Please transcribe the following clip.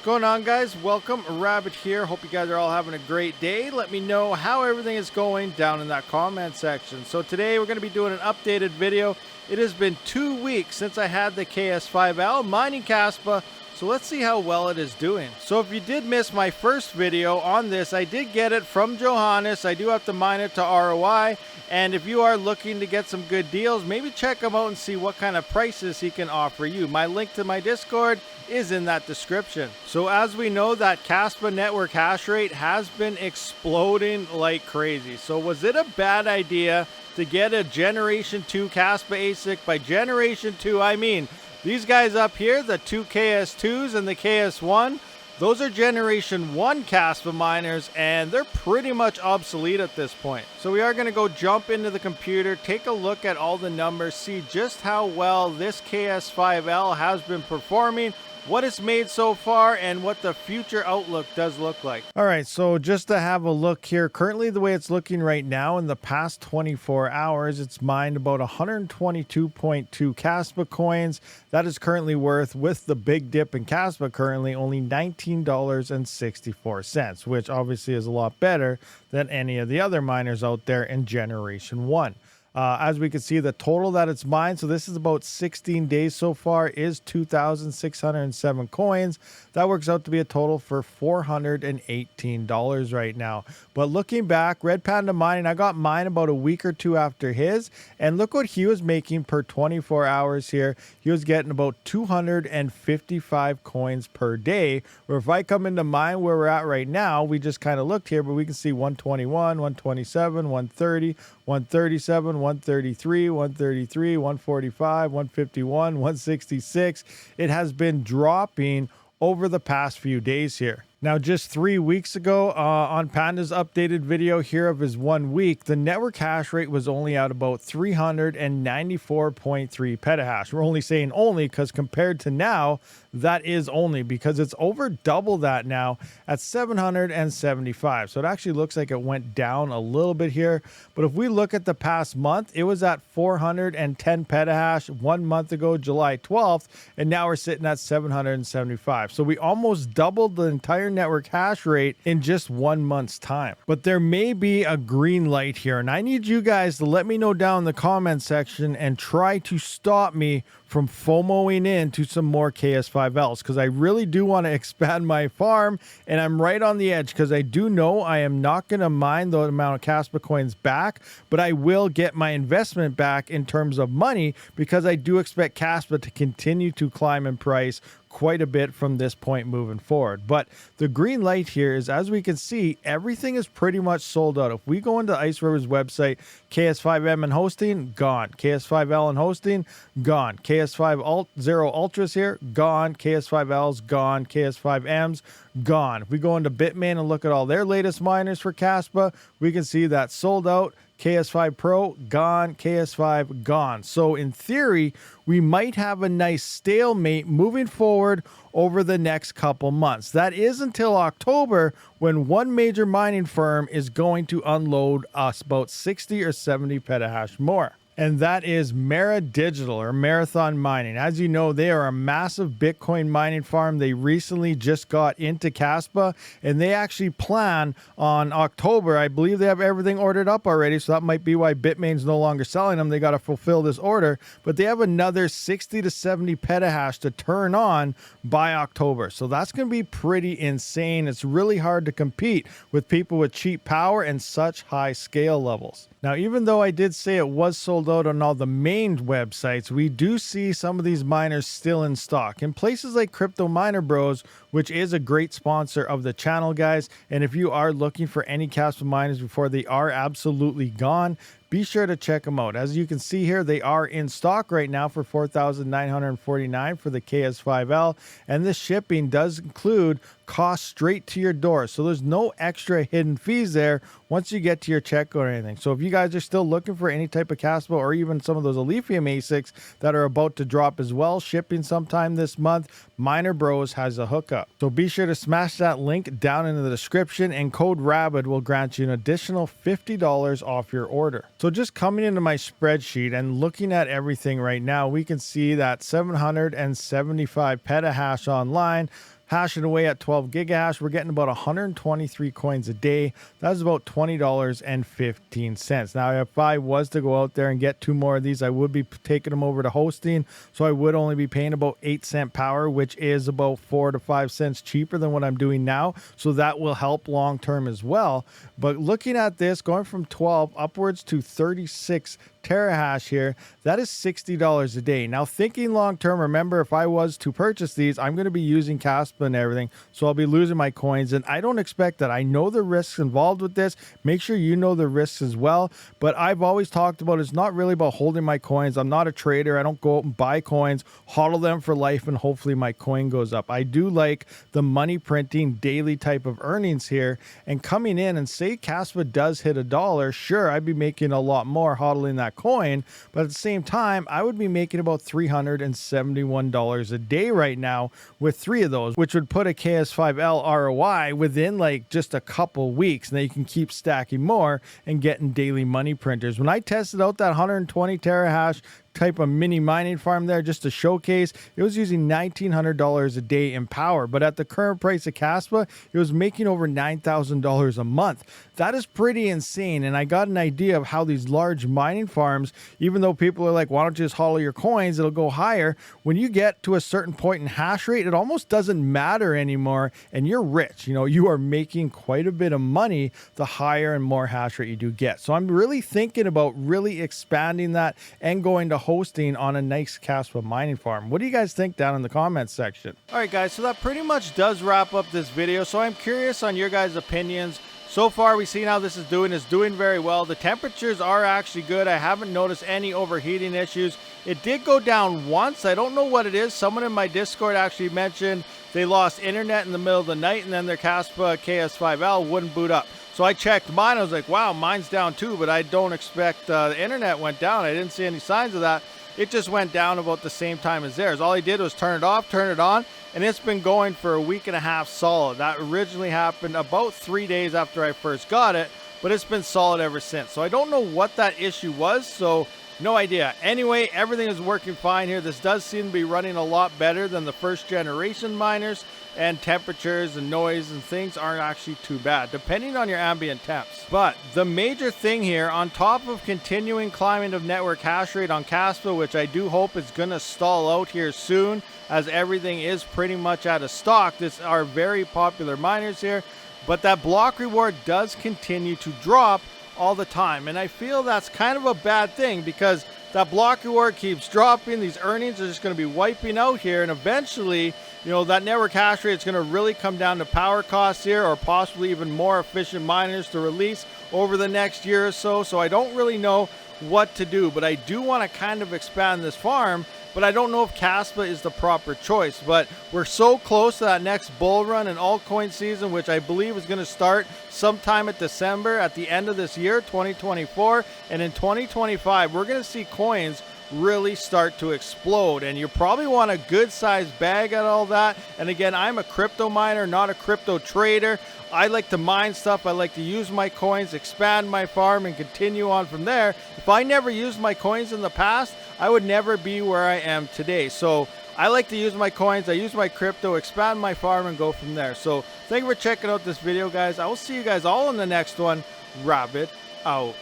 going on, guys? Welcome, Rabid here. Hope you guys are all having a great day. Let me know how everything is going down in that comment section. So today we're going to be doing an updated video. It has been 2 weeks since I had the KS5L mining Kaspa, so let's see how well it is doing. So if you did miss my first video on this, I did get it from Johannes. I do have to mine it to ROI, and if you are looking to get some good deals, maybe check him out and see what kind of prices he can offer you. My link to my Discord is in that description. So as we know, that Kaspa network hash rate has been exploding like crazy. So was it a bad idea to get a Generation 2 Kaspa ASIC? By Generation 2, I mean these guys up here, the two KS2s and the KS1, those are Generation 1 Kaspa miners, and they're pretty much obsolete at this point. So we are going to go jump into the computer, take a look at all the numbers, see just how well this KS5L has been performing, what it's made so far, and what the future outlook does look like. All right, so just to have a look here, currently the way it's looking right now, in the past 24 hours, it's mined about 122.2 Kaspa coins. That is currently worth, with the big dip in Kaspa currently, only $19.64, which obviously is a lot better than any of the other miners out there in Generation 1. As we can see, the total that it's mined, so this is about 16 days so far, is 2,607 coins. That works out to be a total for $418 right now. But looking back, Red Panda Mining, I got mine about a week or two after his, and look what he was making per 24 hours here. He was getting about 255 coins per day, where if I come into mine where we're at right now, we just kind of looked here, but we can see 121, 127, 130, 137, 133, 133, 145, 151, 166. It has been dropping over the past few days here. Now, just 3 weeks ago, on Panda's updated video here of his 1 week, the network hash rate was only at about 394.3 petahash. We're only saying only because compared to now, that is only because it's over double that now at 775. So it actually looks like it went down a little bit here. But if we look at the past month, it was at 410 petahash 1 month ago, July 12th, and now we're sitting at 775. So we almost doubled the entire network hash rate in just 1 month's time. But there may be a green light here, and I need you guys to let me know down in the comment section and try to stop me from FOMOing into some more KS5Ls, because I really do want to expand my farm, and I'm right on the edge because I do know I am not going to mine the amount of Kaspa coins back, but I will get my investment back in terms of money, because I do expect Kaspa to continue to climb in price quite a bit from this point moving forward. But the green light here is, as we can see, everything is pretty much sold out. If we go into Ice River's website, KS5M and hosting, gone. KS5L and hosting, gone. KS5 Ultras here, gone. KS5L's gone. KS5M's gone. If we go into Bitmain and look at all their latest miners for Kaspa, we can see that sold out. KS5 Pro, gone. KS5, gone. So in theory, we might have a nice stalemate moving forward over the next couple months. That is until October, when one major mining firm is going to unload us about 60 or 70 petahash more. And that is Mara Digital, or Marathon Mining. As you know, they are a massive Bitcoin mining farm. They recently just got into Kaspa, and they actually plan on October. I believe they have everything ordered up already, so that might be why Bitmain's no longer selling them. They got to fulfill this order, but they have another 60 to 70 petahash to turn on by October. So that's going to be pretty insane. It's really hard to compete with people with cheap power and such high scale levels. Now, even though I did say it was sold out on all the main websites, we do see some of these miners still in stock in places like Crypto Miner Bros, which is a great sponsor of the channel, guys. And if you are looking for any Kaspa miners before they are absolutely gone, be sure to check them out. As you can see here, they are in stock right now for $4,949 for the KS5L, and this shipping does include cost straight to your door, so there's no extra hidden fees there once you get to your checkout or anything. So if you guys are still looking for any type of Kaspa or even some of those Lithium ASICs that are about to drop as well, shipping sometime this month, Miner Bros has a hookup. So be sure to smash that link down in the description, and code RABID will grant you an additional $50 off your order. So just coming into my spreadsheet and looking at everything right now, we can see that 775 petahash online, hashing away at 12 gigahash. We're getting about 123 coins a day. That's about $20.15. Now, if I was to go out there and get 2 more of these, I would be taking them over to hosting. So I would only be paying about 8-cent power, which is about 4 to 5 cents cheaper than what I'm doing now. So that will help long term as well. But looking at this, going from 12 upwards to 36 terahash here, that is $60 a day. Now, thinking long term, remember, if I was to purchase these, I'm going to be using Kaspa and everything, so I'll be losing my coins, and I don't expect that. I know the risks involved with this. Make sure you know the risks as well. But I've always talked about it's not really about holding my coins. I'm not a trader. I don't go out and buy coins, hodl them for life, and hopefully my coin goes up. I do like the money printing daily type of earnings here, and coming in and say Kaspa does hit $1, sure, I'd be making a lot more hodling that coin, but at the same time, I would be making about $371 a day right now with 3 of those, which would put a KS5L ROI within like just a couple weeks. And then you can keep stacking more and getting daily money printers. When I tested out that 120 terahash type of mini mining farm there just to showcase, it was using $1,900 a day in power, but at the current price of Kaspa, it was making over $9,000 a month. That is pretty insane. And I got an idea of how these large mining farms, even though people are like, why don't you just hodl your coins, it'll go higher. When you get to a certain point in hash rate, it almost doesn't matter anymore, and you're rich. You know, you are making quite a bit of money the higher and more hash rate you do get. So I'm really thinking about really expanding that and going to hosting on a nice Kaspa mining farm. What do you guys think down in the comments section? All right, guys, so that pretty much does wrap up this video. So I'm curious on your guys' opinions. So far, we've seen how this is doing. It's doing very well. The temperatures are actually good. I haven't noticed any overheating issues. It did go down once. I don't know what it is. Someone in my Discord actually mentioned they lost internet in the middle of the night, and then their Kaspa KS5L wouldn't boot up. So I checked mine. I was like, wow, mine's down too, but I don't expect the internet went down. I didn't see any signs of that. It just went down about the same time as theirs. All I did was turn it off, turn it on, and it's been going for a week and a half solid. That originally happened about 3 days after I first got it, but it's been solid ever since. So I don't know what that issue was, so no idea. Anyway, everything is working fine here. This does seem to be running a lot better than the first generation miners, and temperatures and noise and things aren't actually too bad, depending on your ambient temps. But the major thing here, on top of continuing climbing of network hash rate on Kaspa, which I do hope is going to stall out here soon, as everything is pretty much out of stock. These are very popular miners here, but that block reward does continue to drop all the time, and I feel that's kind of a bad thing, because that block reward keeps dropping. These earnings are just going to be wiping out here, and eventually, you know, that network hash rate is going to really come down to power costs here, or possibly even more efficient miners to release over the next year or so. So I don't really know what to do, but I do want to kind of expand this farm, but I don't know if Kaspa is the proper choice. But we're so close to that next bull run and altcoin season, which I believe is going to start sometime at December at the end of this year, 2024. And in 2025, we're going to see coins really start to explode, and you probably want a good sized bag at all that. And again, I'm a crypto miner, not a crypto trader. I like to mine stuff. I like to use my coins, expand my farm, and continue on from there. If I never used my coins in the past, I would never be where I am today. So I like to use my coins, I use my crypto, expand my farm, and go from there. So thank you for checking out this video, guys. I will see you guys all in the next one. Rabid out.